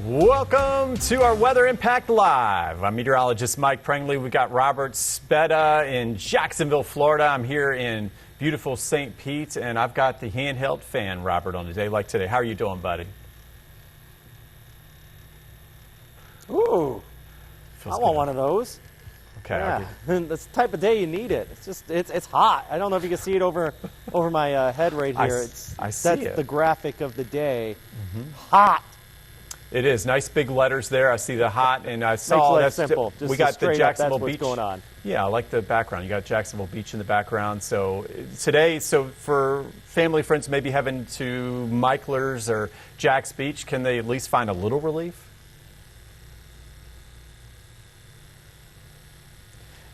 Welcome to our Weather Impact Live. I'm meteorologist Mike Prangley. We've got Robert Speta in Jacksonville, Florida. I'm here in beautiful St. Pete, and I've got the handheld fan, Robert, on a day like today. How are you doing, buddy? Ooh, I want one of those. Okay. Yeah, that's the type of day you need it. It's hot. I don't know if you can see it over my head right here. I see it. That's the graphic of the day. Hot. It is nice big letters there. I see the hot, and I saw that's simple. Just we got the Jacksonville that's Beach what's going on. Yeah, I like the background. You got Jacksonville Beach in the background. So today, for family friends maybe heading to Michler's or Jack's Beach, can they at least find a little relief?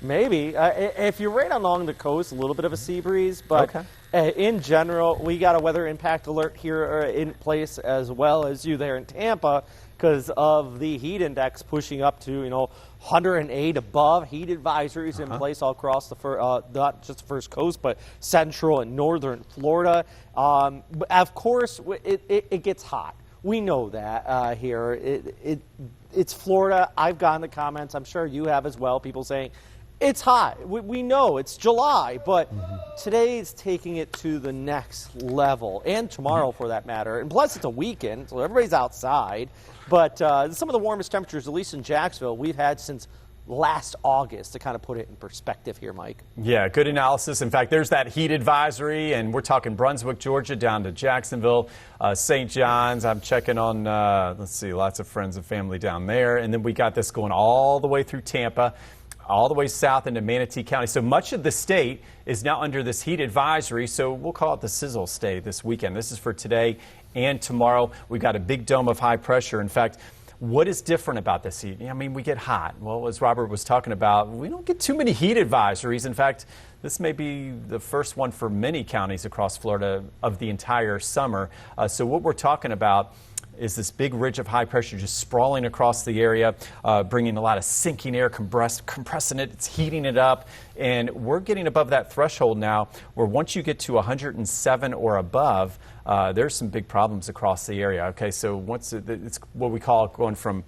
Maybe. If you're right along the coast, a little bit of a sea breeze, but in general, we got a weather impact alert here in place, as well as you there in Tampa, because of the heat index pushing up to 108 above. Heat advisories in place all across not just the first coast, but central and northern Florida. Of course, it gets hot. We know that here. It's Florida. I've gotten the comments. I'm sure you have as well. People saying, it's hot. We know it's July, but today is taking it to the next level, and tomorrow for that matter. And plus, it's a weekend, so everybody's outside. But some of the warmest temperatures, at least in Jacksonville, we've had since last August, to kind of put it in perspective here, Mike. Yeah, good analysis. In fact, there's that heat advisory, and we're talking Brunswick, Georgia, down to Jacksonville, St. John's. I'm checking on, let's see, lots of friends and family down there. And then we got this going all the way through Tampa, all the way south into Manatee County. So much of the state is now under this heat advisory, so we'll call it the sizzle stay this weekend. This is for today and tomorrow. We've got a big dome of high pressure. In fact, what is different about this heat? I mean, we get hot. Well, as Robert was talking about, we don't get too many heat advisories. In fact, this may be the first one for many counties across Florida of the entire summer. So what we're talking about is this big ridge of high pressure just sprawling across the area, bringing a lot of sinking air, compressing it, it's heating it up, and we're getting above that threshold now where once you get to 107 or above, there's some big problems across the area. Okay, so once it's what we call going from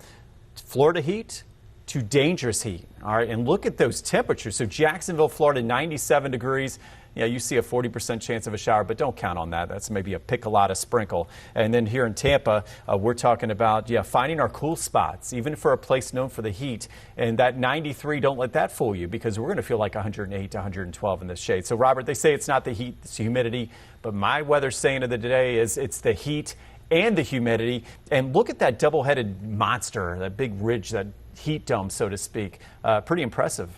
Florida heat to dangerous heat. All right, and look at those temperatures. So Jacksonville, Florida, 97 degrees. Yeah, you see a 40% chance of a shower, but don't count on that. That's maybe a pick-a-lotta sprinkle. And then here in Tampa, we're talking about, finding our cool spots, even for a place known for the heat. And that 93, don't let that fool you, because we're going to feel like 108 to 112 in this shade. So, Robert, they say it's not the heat, it's the humidity. But my weather saying of the day is it's the heat and the humidity. And look at that double-headed monster, that big ridge, that heat dome, so to speak. Pretty impressive.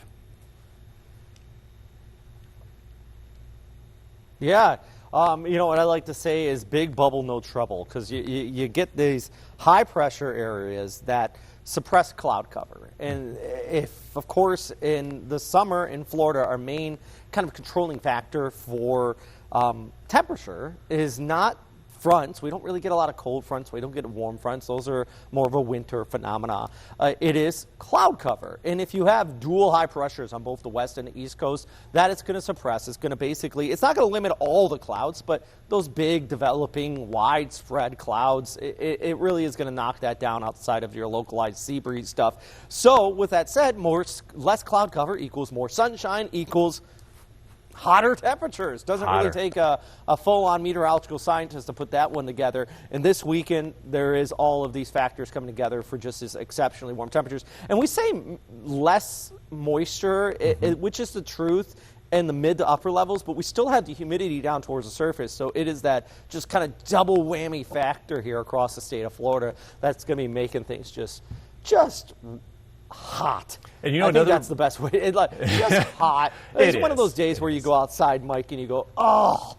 Yeah, what I like to say is big bubble, no trouble, because you get these high pressure areas that suppress cloud cover. And if, of course, in the summer in Florida, our main kind of controlling factor for temperature is not fronts. We don't really get a lot of cold fronts. We don't get warm fronts. Those are more of a winter phenomena. It is cloud cover. And if you have dual high pressures on both the west and the east coast, that it's going to suppress. It's going to basically, it's not going to limit all the clouds, but those big, developing, widespread clouds, it really is going to knock that down outside of your localized sea breeze stuff. So with that said, less cloud cover equals more sunshine equals hotter temperatures. Doesn't really take a full-on meteorological scientist to put that one together. And this weekend, there is all of these factors coming together for just as exceptionally warm temperatures. And we say less moisture, which is the truth, in the mid to upper levels, but we still have the humidity down towards the surface. So it is that just kind of double whammy factor here across the state of Florida that's going to be making things just hot. And I think that's the best way. Just hot. It's one of those days where you go outside, Mike, and you go, oh.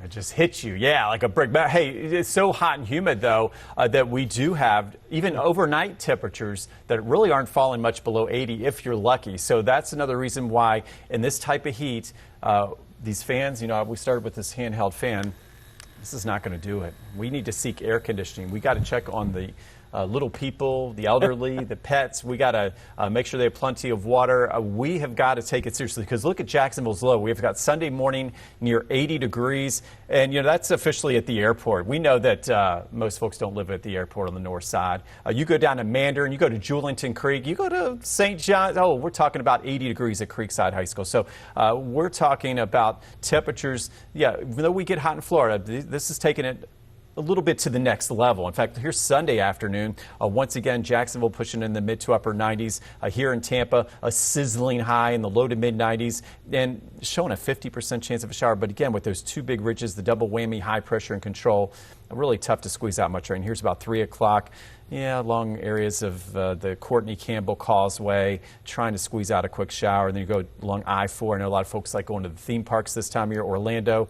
It just hits you, like a brick. But hey, it's so hot and humid, though, that we do have even overnight temperatures that really aren't falling much below 80 if you're lucky. So that's another reason why in this type of heat, these fans, we started with this handheld fan. This is not going to do it. We need to seek air conditioning. We got to check on the little people, the elderly, the pets. We got to make sure they have plenty of water. We have got to take it seriously because look at Jacksonville's low. We've got Sunday morning near 80 degrees, and that's officially at the airport. We know that most folks don't live at the airport on the north side. You go down to Mandarin, you go to Julington Creek, you go to St. John's. Oh, we're talking about 80 degrees at Creekside High School. So we're talking about temperatures. Yeah, even though we get hot in Florida, this is taking it a little bit to the next level. In fact, here's Sunday afternoon. Once again, Jacksonville pushing in the mid to upper 90s. Here in Tampa, a sizzling high in the low to mid 90s and showing a 50% chance of a shower. But again, with those two big ridges, the double whammy, high pressure and control, really tough to squeeze out much rain. Here's about 3 o'clock. Yeah, along areas of the Courtney Campbell Causeway, trying to squeeze out a quick shower. And then you go along I-4. I know a lot of folks like going to the theme parks this time of year. Orlando,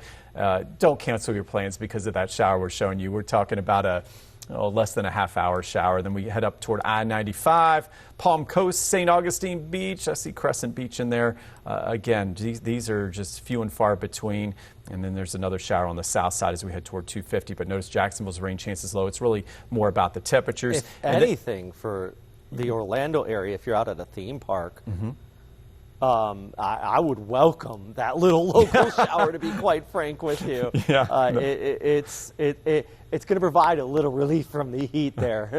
don't cancel your plans because of that shower we're showing you. We're talking about less than a half-hour shower. Then we head up toward I-95, Palm Coast, St. Augustine Beach. I see Crescent Beach in there. Again, these are just few and far between. And then there's another shower on the south side as we head toward 250. But notice Jacksonville's rain chances low. It's really more about the temperatures. If anything, for the Orlando area, if you're out at a theme park, I would welcome that little local shower, to be quite frank with you. Yeah, it's going to provide a little relief from the heat there,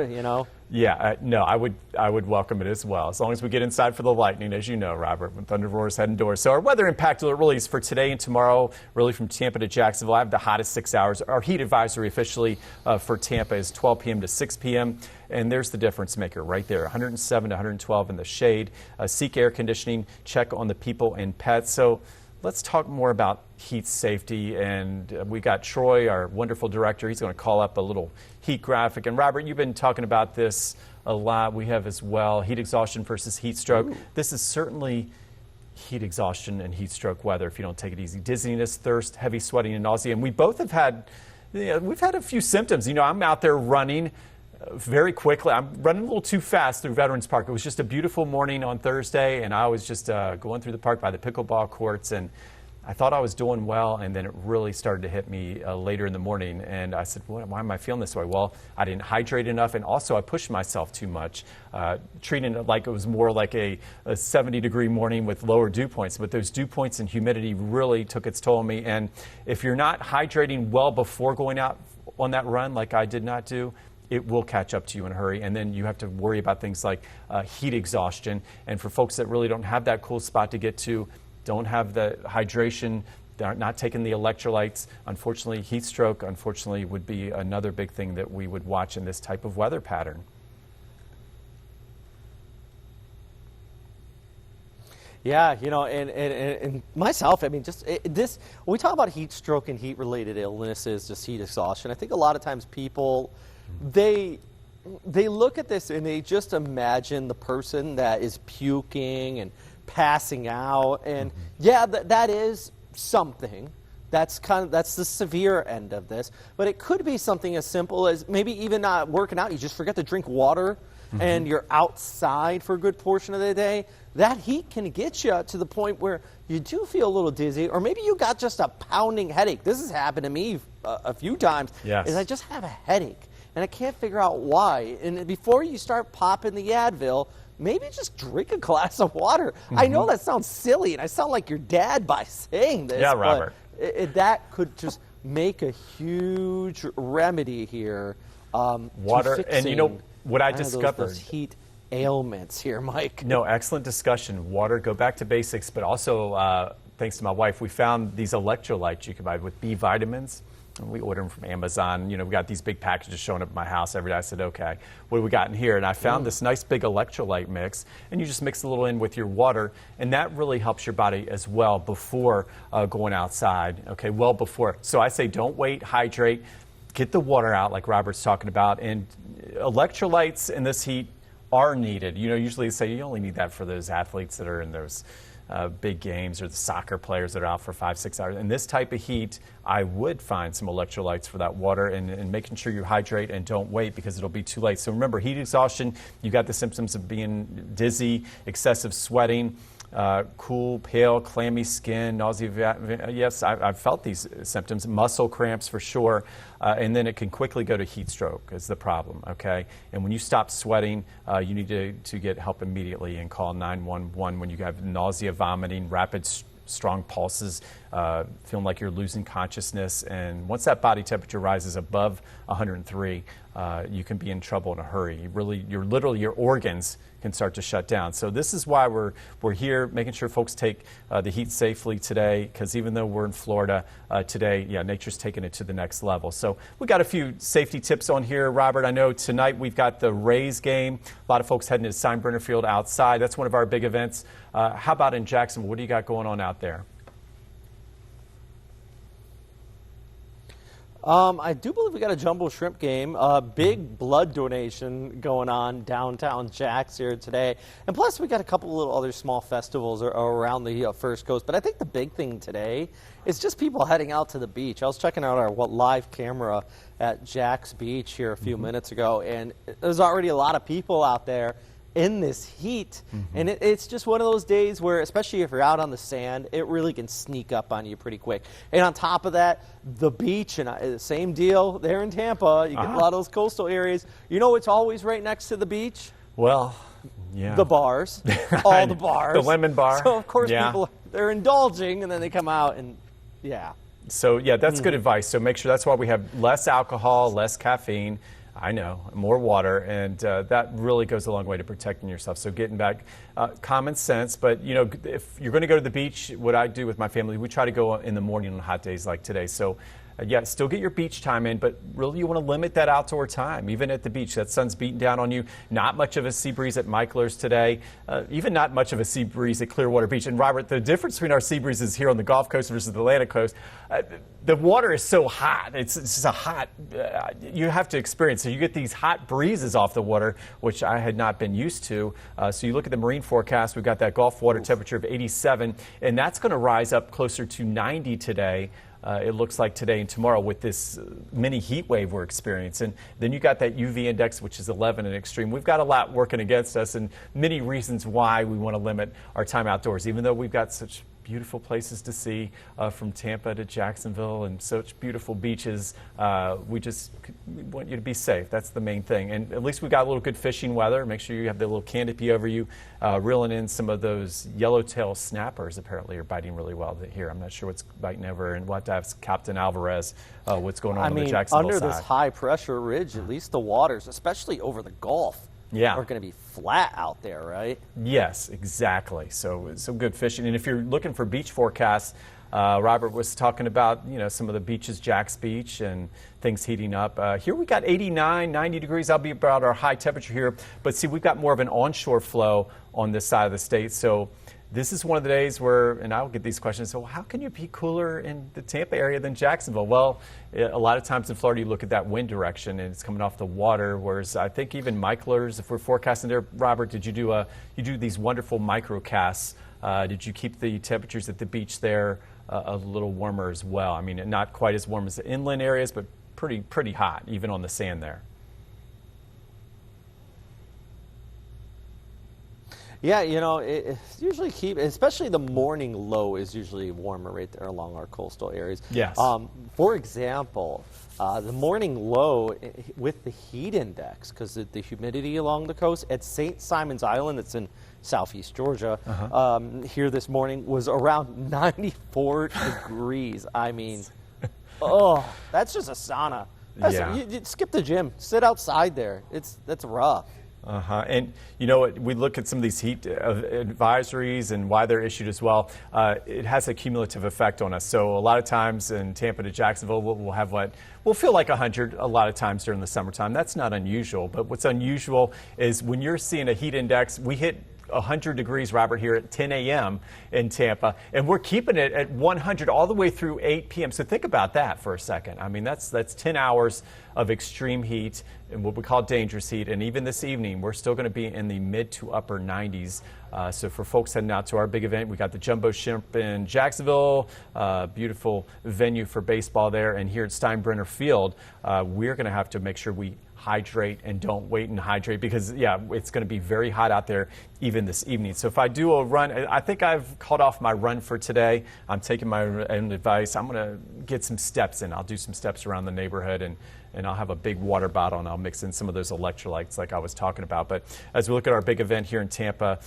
Yeah, no, I would welcome it as well, as long as we get inside for the lightning, as you know, Robert, when Thunder Roar's heading doors. So our weather impact alert really is for today and tomorrow, really from Tampa to Jacksonville. I have the hottest 6 hours. Our heat advisory officially for Tampa is 12 p.m. to 6 p.m., and there's the difference maker right there, 107 to 112 in the shade. Seek air conditioning, check on the people and pets. So let's talk more about heat safety, and we got Troy, our wonderful director. He's going to call up a little heat graphic. And Robert, you've been talking about this a lot. We have as well, heat exhaustion versus heat stroke. Ooh. This is certainly heat exhaustion and heat stroke weather if you don't take it easy. Dizziness, thirst, heavy sweating, and nausea. And we both have had, we've had a few symptoms. I'm out there running very quickly. I'm running a little too fast through Veterans Park. It was just a beautiful morning on Thursday, and I was just going through the park by the pickleball courts, and I thought I was doing well, and then it really started to hit me later in the morning, and I said, why am I feeling this way? Well, I didn't hydrate enough, and also I pushed myself too much, treating it like it was more like a 70-degree morning with lower dew points, but those dew points and humidity really took its toll on me, and if you're not hydrating well before going out on that run like I did not do, it will catch up to you in a hurry, and then you have to worry about things like heat exhaustion. And for folks that really don't have that cool spot to get to, don't have the hydration, they're not taking the electrolytes, unfortunately, heat stroke, unfortunately, would be another big thing that we would watch in this type of weather pattern. Yeah, and myself, I mean, this, when we talk about heat stroke and heat-related illnesses, just heat exhaustion, I think a lot of times people, they look at this and they just imagine the person that is puking and passing out, and yeah, that is something. That's the severe end of this, but it could be something as simple as maybe even not working out. You just forget to drink water, and you're outside for a good portion of the day. That heat can get you to the point where you do feel a little dizzy, or maybe you got just a pounding headache. This has happened to me a few times. Yes. Is I just have a headache, and I can't figure out why. And before you start popping the Advil, maybe just drink a glass of water. I know that sounds silly, and I sound like your dad by saying this. Yeah, Robert. But that could just make a huge remedy here. Water, and what I discovered. Those heat ailments here, Mike. No, excellent discussion. Water, go back to basics, but also, thanks to my wife, we found these electrolytes you can buy with B vitamins. We order them from Amazon. We got these big packages showing up at my house every day. I said, okay, what do we got in here? And I found this nice big electrolyte mix, and you just mix a little in with your water, and that really helps your body as well before going outside, okay, well before. So I say don't wait, hydrate, get the water out like Robert's talking about, and electrolytes in this heat are needed. Usually they say you only need that for those athletes that are in those big games, or the soccer players that are out for 5-6 hours. In this type of heat, I would find some electrolytes for that water, and making sure you hydrate and don't wait because it'll be too late. So remember, heat exhaustion, you got the symptoms of being dizzy, excessive sweating. cool, pale, clammy skin, nausea. Yes, I've felt these symptoms. Muscle cramps for sure. And then it can quickly go to heat stroke is the problem, okay? And when you stop sweating, you need to get help immediately and call 911 when you have nausea, vomiting, rapid strong pulses, feeling like you're losing consciousness. And once that body temperature rises above 103, you can be in trouble in a hurry. Your organs can start to shut down. So this is why we're here, making sure folks take the heat safely today, because even though we're in Florida today, nature's taking it to the next level. So we got a few safety tips on here. Robert, I know tonight we've got the Rays game. A lot of folks heading to Steinbrenner Field outside. That's one of our big events. How about in Jacksonville? What do you got going on out there? I do believe we got a jumbo shrimp game, big blood donation going on downtown Jax here today. And plus we got a couple little other small festivals around the First Coast. But I think the big thing today is just people heading out to the beach. I was checking out our live camera at Jax Beach here a few minutes ago, and there's already a lot of people out there in this heat. And it's just one of those days where, especially if you're out on the sand, it really can sneak up on you pretty quick. And on top of that, the beach, and same deal there in Tampa. You get a lot of those coastal areas. You know what's always right next to the beach? Well, yeah. The bars. All the bars. The lemon bar. So, of course, people, they're indulging, and then they come out and, So, that's good advice. So make sure that's why we have less alcohol, less caffeine. I know, more water, and that really goes a long way to protecting yourself. So getting back common sense, but if you're going to go to the beach, what I do with my family, we try to go in the morning on hot days like today. So still get your beach time in, but really you want to limit that outdoor time, even at the beach. That sun's beating down on you. Not much of a sea breeze at Michler's today, even not much of a sea breeze at Clearwater Beach. And Robert, the difference between our sea breezes here on the Gulf Coast versus the Atlantic Coast, the water is so hot. It's just a hot, you have to experience. So you get these hot breezes off the water, which I had not been used to. So you look at the marine forecast, we've got that Gulf water temperature of 87, and that's going to rise up closer to 90 today. It looks like today and tomorrow with this mini heat wave we're experiencing. Then you got that UV index, which is 11 in extreme. We've got a lot working against us and many reasons why we want to limit our time outdoors, even though we've got such beautiful places to see from Tampa to Jacksonville and such beautiful beaches. We want you to be safe. That's the main thing. And at least we got a little good fishing weather. Make sure you have the little canopy over you, reeling in some of those yellowtail snappers apparently are biting really well here. I'm not sure what's biting over, and we'll have to ask Captain Alvarez what's going on the Jacksonville side. Under this high pressure ridge, at least the waters, especially over the Gulf, are going to be flat out there, right? Yes, exactly. So good fishing. And if you're looking for beach forecasts, Robert was talking about, some of the beaches, Jax Beach, and things heating up. Here we got 89, 90 degrees. That'll be about our high temperature here. But see, we've got more of an onshore flow on this side of the state. So this is one of the days where, and I'll get these questions, so how can you be cooler in the Tampa area than Jacksonville? Well, a lot of times in Florida, you look at that wind direction and it's coming off the water, whereas I think even Michler's, if we're forecasting there, Robert, did you do these wonderful microcasts? Did you keep the temperatures at the beach there a little warmer as well? I mean, not quite as warm as the inland areas, but pretty hot, even on the sand there. Yeah, it's usually especially the morning low is usually warmer right there along our coastal areas. Yes. For example, the morning low with the heat index, because the humidity along the coast at St. Simon's Island, it's in southeast Georgia, here this morning was around 94 degrees. I mean, that's just a sauna. You skip the gym, sit outside there. That's rough. And you know what? We look at some of these heat advisories and why they're issued as well. It has a cumulative effect on us. So a lot of times in Tampa to Jacksonville, we'll have we'll feel like 100 a lot of times during the summertime. That's not unusual. But what's unusual is when you're seeing a heat index, we hit 100 degrees, Robert, here at 10 a.m. in Tampa, and we're keeping it at 100 all the way through 8 p.m. So think about that for a second. I mean, that's 10 hours of extreme heat and what we call dangerous heat. And even this evening, we're still going to be in the mid to upper 90s. So for folks heading out to our big event, we got the Jumbo Shrimp in Jacksonville, beautiful venue for baseball there. And here at Steinbrenner Field, we're going to have to make sure we hydrate and don't wait and hydrate because, yeah, it's going to be very hot out there even this evening. So if I do a run, I think I've called off my run for today. I'm taking my own advice. I'm going to get some steps in. I'll do some steps around the neighborhood and I'll have a big water bottle and I'll mix in some of those electrolytes like I was talking about. But as we look at our big event here in Tampa,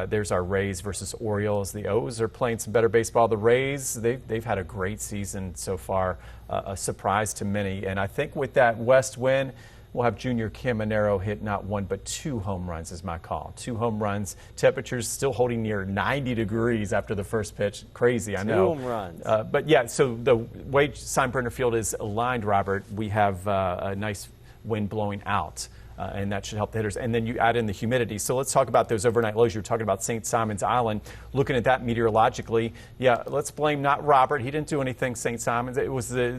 there's our Rays versus Orioles. The O's are playing some better baseball. The Rays, they've had a great season so far, a surprise to many. And I think with that west wind, we'll have Junior Caminero hit not one but 2 home runs is my call. 2 home runs. Temperatures still holding near 90 degrees after the first pitch. Crazy, I know. 2 home runs. But yeah, so the way Steinbrenner Field is aligned, Robert, we have a nice wind blowing out. And that should help the hitters. And then you add in the humidity. So let's talk about those overnight lows. You were talking about St. Simon's Island. Looking at that meteorologically, yeah, let's blame not Robert. He didn't do anything, St. Simon's. It was the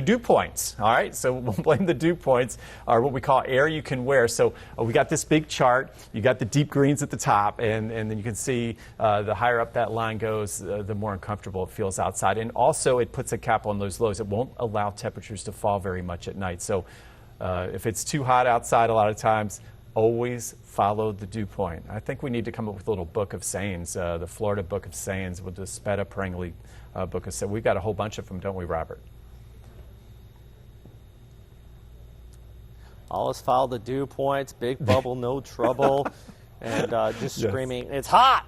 dew points, all right? So we'll blame the dew points, or what we call air you can wear. So we got this big chart. You got the deep greens at the top, and then you can see the higher up that line goes, the more uncomfortable it feels outside. And also it puts a cap on those lows. It won't allow temperatures to fall very much at night. So if it's too hot outside a lot of times, always follow the dew point. I think we need to come up with a little book of sayings, the Florida Book of Sayings with the Speta Prangley book of sayings. We've got a whole bunch of them, don't we, Robert? Always follow the dew points, big bubble, no trouble, and just screaming, it's hot!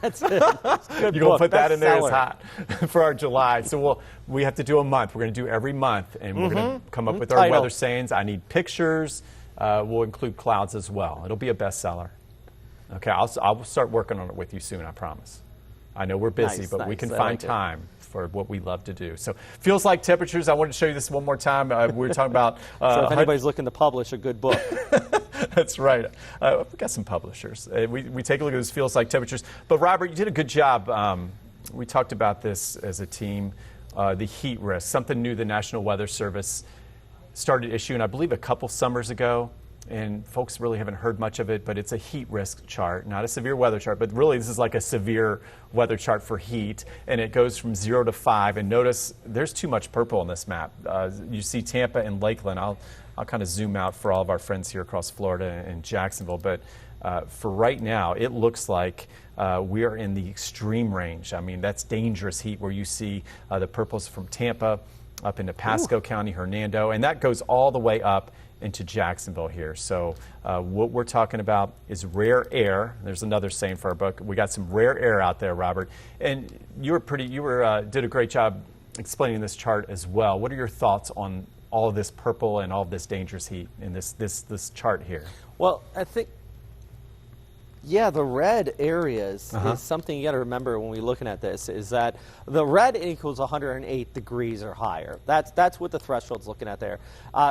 That's it. That's a good You're going to put that in there, bestseller. it's hot, for our July. So we have to do a month. We're going to do every month, and we're going to come up with our Title. weather sayings. I need pictures. We'll include clouds as well. It'll be a bestseller. Okay, I'll start working on it with you soon, I promise. I know we're busy, but we can I find like it. time for what we love to do. So feels like temperatures. I wanted to show you this one more time. We were talking about... So if anybody's looking to publish a good book. That's right. We've got some publishers. We take a look at this feels like temperatures. But Robert, you did a good job. We talked about this as a team, the heat risk, something new the National Weather Service started issuing, I believe, a couple summers ago. And folks really haven't heard much of it, but it's a heat risk chart, not a severe weather chart, but really this is like a severe weather chart for heat, and it goes from 0 to 5. And notice there's too much purple on this map. You see Tampa and Lakeland. I'll kind of zoom out for all of our friends here across Florida and Jacksonville, but for right now, it looks like we are in the extreme range. I mean, that's dangerous heat where you see the purples from Tampa up into Pasco County, Hernando, and that goes all the way up into Jacksonville here. So what we're talking about is rare air. There's another saying for our book. We got some rare air out there, Robert. And you did a great job explaining this chart as well. What are your thoughts on all of this purple and all of this dangerous heat in this chart here? Well, I think, yeah, the red areas is something you got to remember when we're looking at this, is that the red equals 108 degrees or higher. That's what the threshold's looking at there.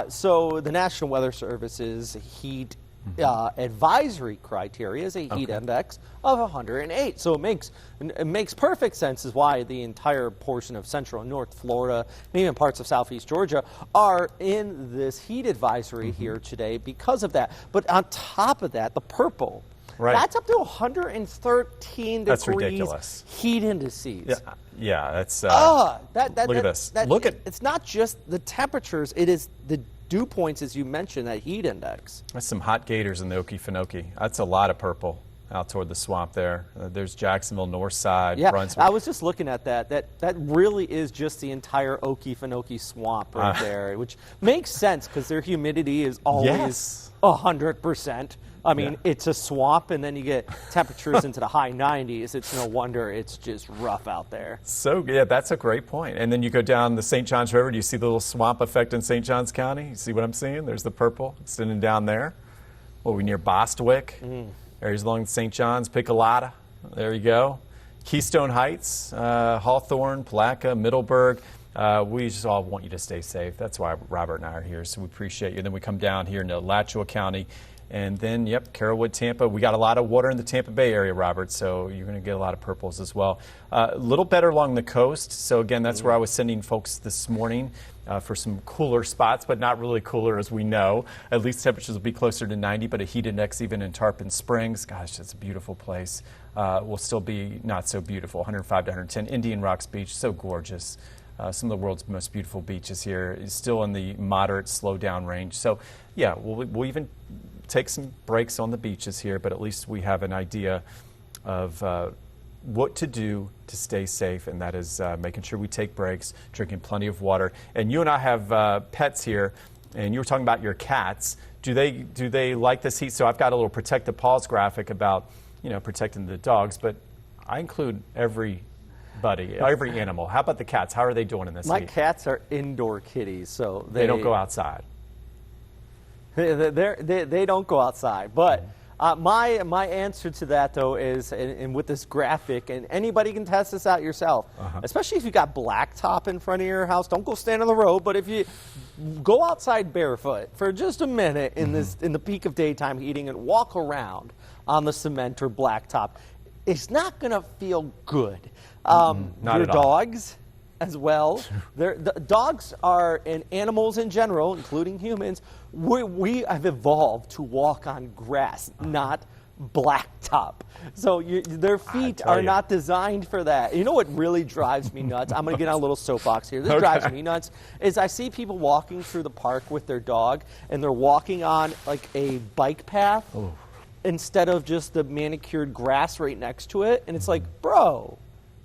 So the National Weather Service's heat advisory criteria is a heat index of 108. So it makes perfect sense as why the entire portion of central and north Florida and even parts of southeast Georgia are in this heat advisory here today because of that. But on top of that, the purple, that's up to 113 That's degrees ridiculous. Heat indices. Yeah, that's... look at this. Look at... It's not just the temperatures, it is the dew points, as you mentioned, that heat index. That's some hot gators in the Okefenokee. That's a lot of purple out toward the swamp there. There's Jacksonville, north side, Brunswick. I was just looking at that. That really is just the entire Okefenokee swamp right there, which makes sense because their humidity is always 100%. I mean, it's a swamp, and then you get temperatures into the high 90s. It's no wonder it's just rough out there. So, yeah, that's a great point. And then you go down the St. Johns River. Do you see the little swamp effect in St. Johns County? You see what I'm seeing? There's the purple extending down there. Well, we're near Bostwick. Areas along St. Johns, Piccolata. There you go. Keystone Heights, Hawthorne, Palatka, Middleburg. We just all want you to stay safe. That's why Robert and I are here, so we appreciate you. And then we come down here into Alachua County. And then, Carrollwood, Tampa. We got a lot of water in the Tampa Bay area, Robert, so you're going to get a lot of purples as well. A little better along the coast. So, again, that's where I was sending folks this morning for some cooler spots, but not really cooler as we know. At least temperatures will be closer to 90, but a heat index even in Tarpon Springs. Gosh, that's a beautiful place. Will still be not so beautiful, 105 to 110. Indian Rocks Beach, so gorgeous. some of the world's most beautiful beaches here. It's still in the moderate slow down range. So, yeah, we'll even take some breaks on the beaches here, but at least we have an idea of what to do to stay safe, and that is making sure we take breaks, drinking plenty of water. And you and I have pets here, and you were talking about your cats. Do they like this heat? So I've got a little protect the paws graphic about, protecting the dogs, but I include every animal. How about the cats? How are they doing in this My heat? cats are indoor kitties, so They don't go outside. They don't go outside. But my answer to that, though, is, and with this graphic, and anybody can test this out yourself, especially if you got blacktop in front of your house. Don't go stand on the road, but if you go outside barefoot for just a minute in the peak of daytime heating and walk around on the cement or blacktop, it's not going to feel good. Not your at all. dogs as well. Dogs are, and animals in general, including humans, we have evolved to walk on grass, not blacktop. So their feet are not designed for that. You know what really drives me nuts? I'm going to get on a little soapbox here. This drives me nuts is I see people walking through the park with their dog, and they're walking on like a bike path instead of just the manicured grass right next to it. And it's like, bro,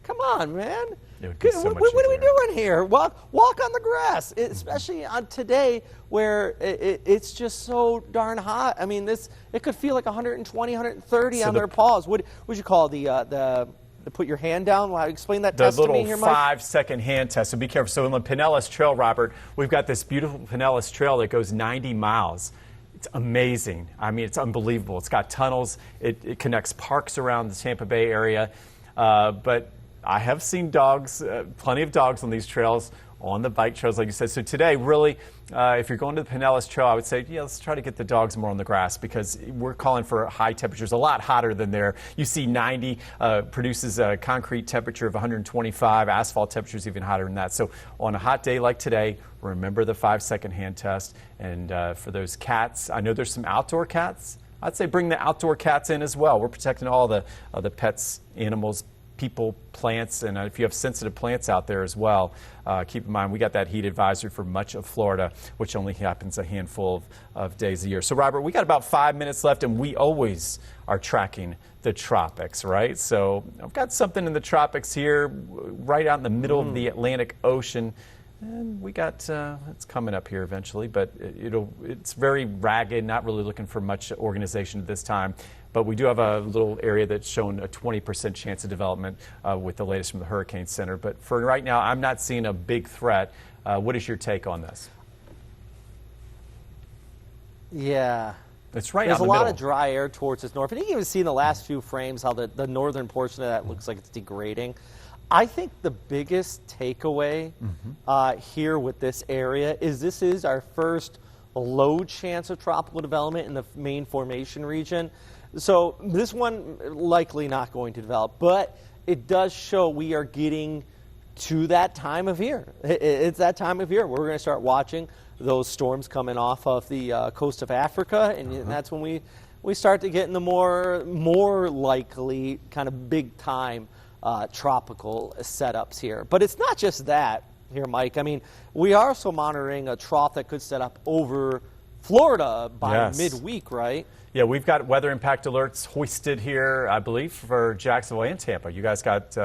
come on, man. So what are we doing here? Walk on the grass, especially on today where it's just so darn hot. I mean, it could feel like 120, 130 on their paws. What would you call the put your hand down? Explain that test to me here, Mike. The little 5-second hand test. So be careful. So on the Pinellas Trail, Robert, we've got this beautiful Pinellas Trail that goes 90 miles. It's amazing. I mean, it's unbelievable. It's got tunnels. It connects parks around the Tampa Bay area. But I have seen dogs, plenty of dogs on these trails, on the bike trails, like you said. So today, really, if you're going to the Pinellas Trail, I would say, let's try to get the dogs more on the grass because we're calling for high temperatures, a lot hotter than there. You see 90 produces a concrete temperature of 125. Asphalt temperature is even hotter than that. So on a hot day like today, remember the 5-second hand test. And for those cats, I know there's some outdoor cats. I'd say bring the outdoor cats in as well. We're protecting all the pets, animals, people, plants, and if you have sensitive plants out there as well, keep in mind we got that heat advisory for much of Florida, which only happens a handful of days a year. So, Robert, we got about 5 minutes left, and we always are tracking the tropics, right? So I've got something in the tropics here, right out in the middle of the Atlantic Ocean. And we got, it's coming up here eventually, but it's very ragged, not really looking for much organization at this time. But we do have a little area that's shown a 20% chance of development with the latest from the Hurricane Center. But for right now, I'm not seeing a big threat. What is your take on this? Yeah. It's right There's out in a the lot middle. of dry air towards the north. And you can even see in the last few frames how the northern portion of that looks like it's degrading. I think the biggest takeaway here with this area is this is our first low chance of tropical development in the main formation region. So this one likely not going to develop, but it does show we are getting to that time of year. It's that time of year where we're going to start watching those storms coming off of the coast of Africa, and that's when we start to get in the more likely kind of big time tropical setups here. But it's not just that here, Mike. I mean, we are also monitoring a trough that could set up over Florida by midweek, right? Yeah, we've got weather impact alerts hoisted here, I believe, for Jacksonville and Tampa. You guys got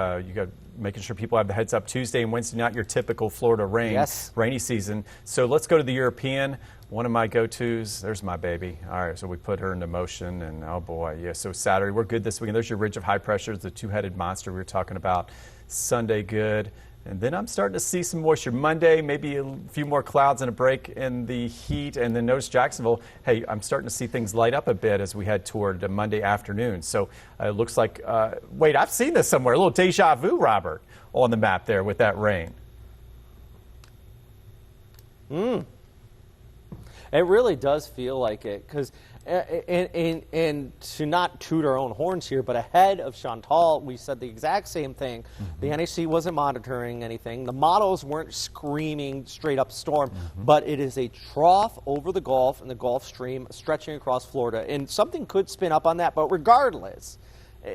making sure people have the heads up Tuesday and Wednesday, not your typical Florida rainy season. So let's go to the European. One of my go-tos, there's my baby. All right, so we put her into motion, and oh boy, yeah, so Saturday, we're good this weekend. There's your ridge of high pressure, the two-headed monster we were talking about. Sunday, good. And then I'm starting to see some moisture. Monday, maybe a few more clouds and a break in the heat. And then notice Jacksonville, hey, I'm starting to see things light up a bit as we head toward Monday afternoon. So it looks like, wait, I've seen this somewhere. A little deja vu, Robert, on the map there with that rain. It really does feel like it, because and to not toot our own horns here, but ahead of Chantal, we said the exact same thing. The NHC wasn't monitoring anything. The models weren't screaming straight up storm, but it is a trough over the Gulf and the Gulf Stream stretching across Florida, and something could spin up on that. But regardless,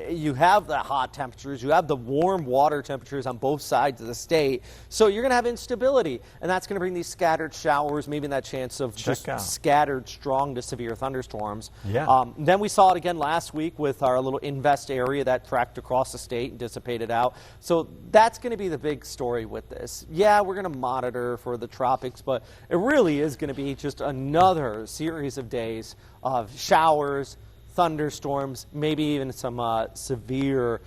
you have the hot temperatures, you have the warm water temperatures on both sides of the state, so you're going to have instability, and that's going to bring these scattered showers, maybe that chance of just scattered strong to severe thunderstorms. Yeah. Then we saw it again last week with our little invest area that tracked across the state and dissipated out. So that's going to be the big story with this. Yeah, we're going to monitor for the tropics, but it really is going to be just another series of days of showers, thunderstorms, maybe even some severe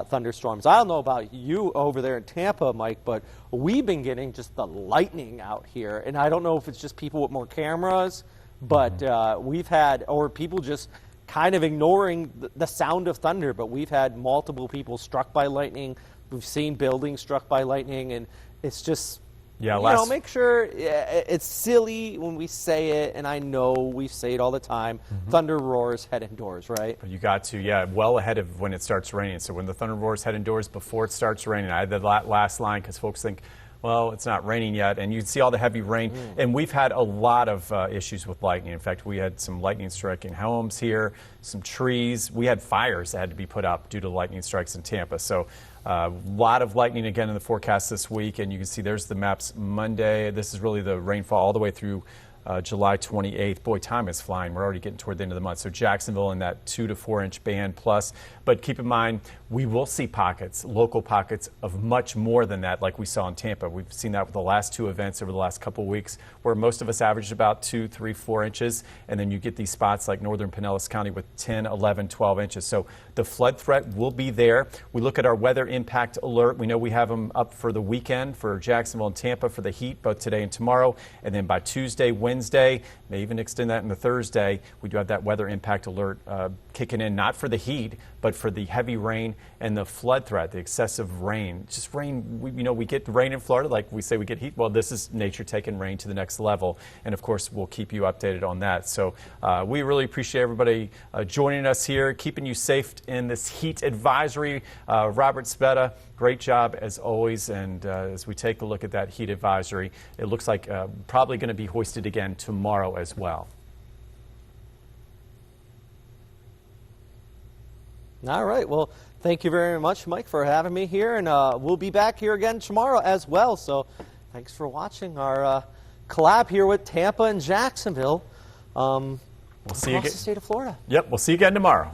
thunderstorms. I don't know about you over there in Tampa, Mike, but we've been getting just the lightning out here. And I don't know if it's just people with more cameras, but we've had, or people just kind of ignoring the sound of thunder, but we've had multiple people struck by lightning. We've seen buildings struck by lightning, and it's just... Yeah, make sure it's silly when we say it, and I know we say it all the time. Thunder roars, head indoors, right? You got to, well ahead of when it starts raining. So when the thunder roars, head indoors before it starts raining. I had the last line because folks think, well, it's not raining yet, and you see all the heavy rain. And we've had a lot of issues with lightning. In fact, we had some lightning striking homes here, some trees. We had fires that had to be put up due to lightning strikes in Tampa. So a lot of lightning again in the forecast this week, and you can see there's the maps Monday. This is really the rainfall all the way through July 28th. Boy, time is flying. We're already getting toward the end of the month. So Jacksonville in that 2 to 4 inch band plus. But keep in mind, we will see pockets, local pockets of much more than that, like we saw in Tampa. We've seen that with the last two events over the last couple of weeks, where most of us averaged about 2, 3, 4 inches. And then you get these spots like northern Pinellas County with 10, 11, 12 inches. So the flood threat will be there. We look at our weather impact alert. We know we have them up for the weekend for Jacksonville and Tampa for the heat, both today and tomorrow. And then by Tuesday, Wednesday, may even extend that into Thursday, we do have that weather impact alert kicking in, not for the heat, but for the heavy rain and the flood threat, the excessive rain. Just rain, we get rain in Florida like we say we get heat. Well, this is nature taking rain to the next level. And of course, we'll keep you updated on that. So we really appreciate everybody joining us here, keeping you safe in this heat advisory. Robert Speta, great job as always. And as we take a look at that heat advisory, it looks like probably going to be hoisted again tomorrow as well. All right. Well, thank you very much, Mike, for having me here. And we'll be back here again tomorrow as well. So thanks for watching our collab here with Tampa and Jacksonville we'll see you across the state of Florida. Yep. We'll see you again tomorrow.